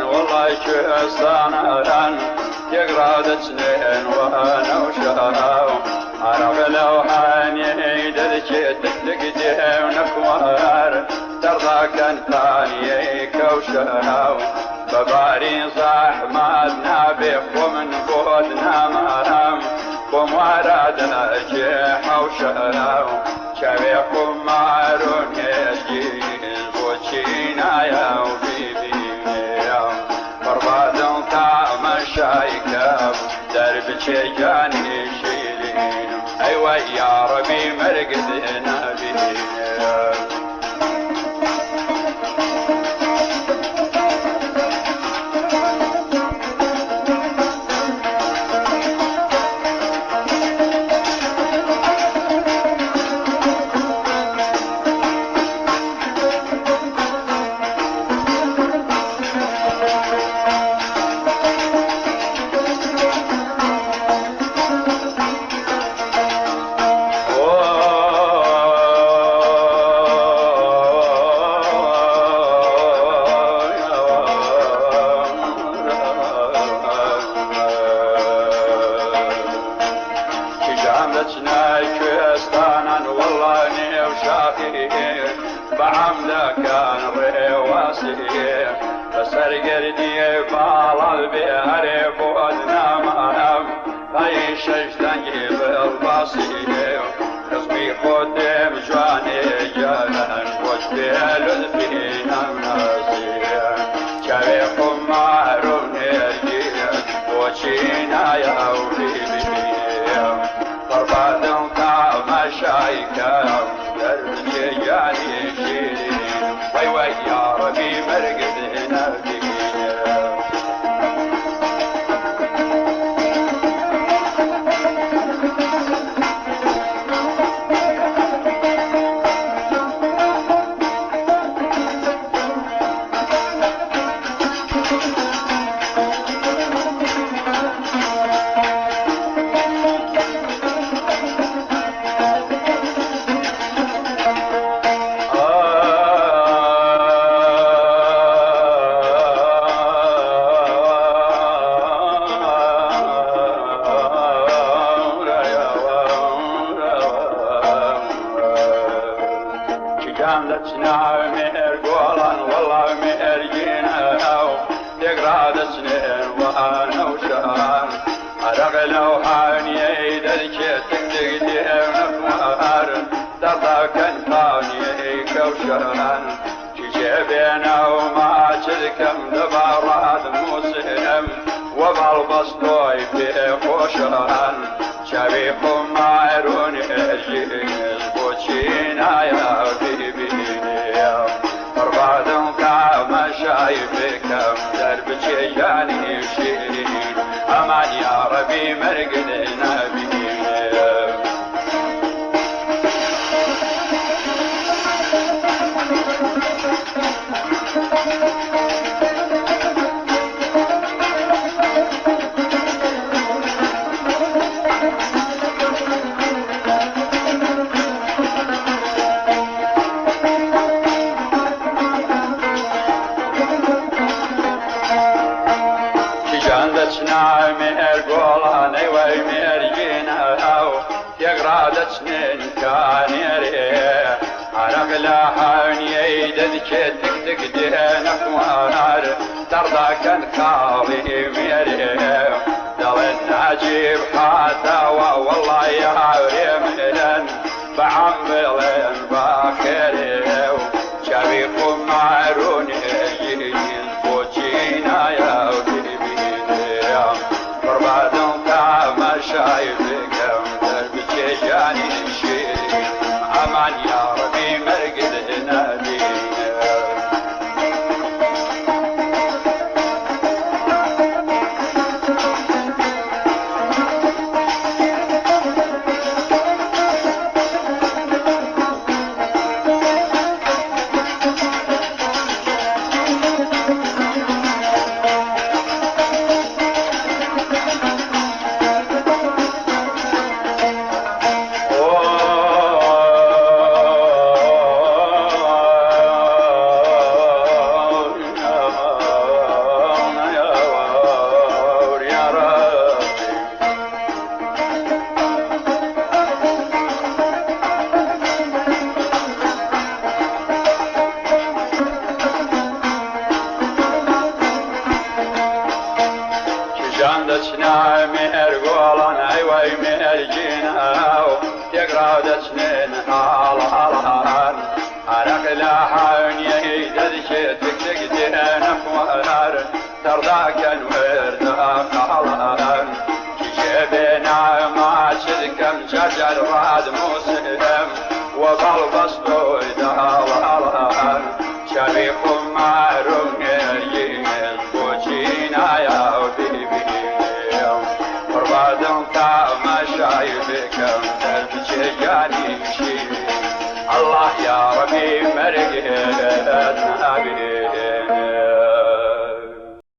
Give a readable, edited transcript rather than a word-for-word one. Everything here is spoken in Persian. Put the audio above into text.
والله شستانا يقرأ سنين وانا وشراو عرق لو حاني دلشت لقدي ونكوار ترضى كان ثاني كوشراو بباري صاح ما بيخ ومن بودنا مرام ومرادنا جيح وشراو شبيكم مارون يجيز وشينا يا وبيبي فربادن طعم الشايكاب درب شجاني شيلين ايوه يا ربي مرقدنا بيه بعمله كان رواسي بسر قردي بالا البيهر بودنا مرام هاي شجتن جيب الباصي قسمي خدم جواني جلن وجبه لذفينا مناسي شبيكم معرون يجيب وشينا يا وليبي فربادن طعم شايكا يعني شيرين وي يا ربي مرقدنا بيه جاملتنا ميرقولان والله ميرجينا تقرأ سنين وانا وشان عرق لو حاني دلشت تقدي ونكوار ترضى كان ثاني كوشان شجيبنا وما تلكم دبارات مسلم وبالبسطوي في خوشان شبيكم معرون يجيز بوشينا يا فربادن كعب شايفكم درب شجاني شيرين امان يا ربي مرقدنا بيه جاندتنا ميرقولان ايوه ميرجينا يقرأ سنين كان يريه عرق لحاني يدك تقدين اخوار ترضى كان خالي ميريه دل الناجيب حتى والله يا ريملن بعملن باخره شبيكم معرون يجين بوشينا يا وليبي فربادن كعب شايفكم جاني شيري امان يا ربي مرقدنا بيه جاندتنا مهر قولان ايوه مهر جينا تقرا دتنين حالان عرق لاحان يهيدك تكتك دينا فوار ترضاك الورد قالان جيبنا ما تذكم شجر راد مسلم وبالبس دالان شبيخ معروف يجينا بوجينا يا بيبي بعدهم ما شايفكم تبجاني شي الله يا ربي مرقتنا بيه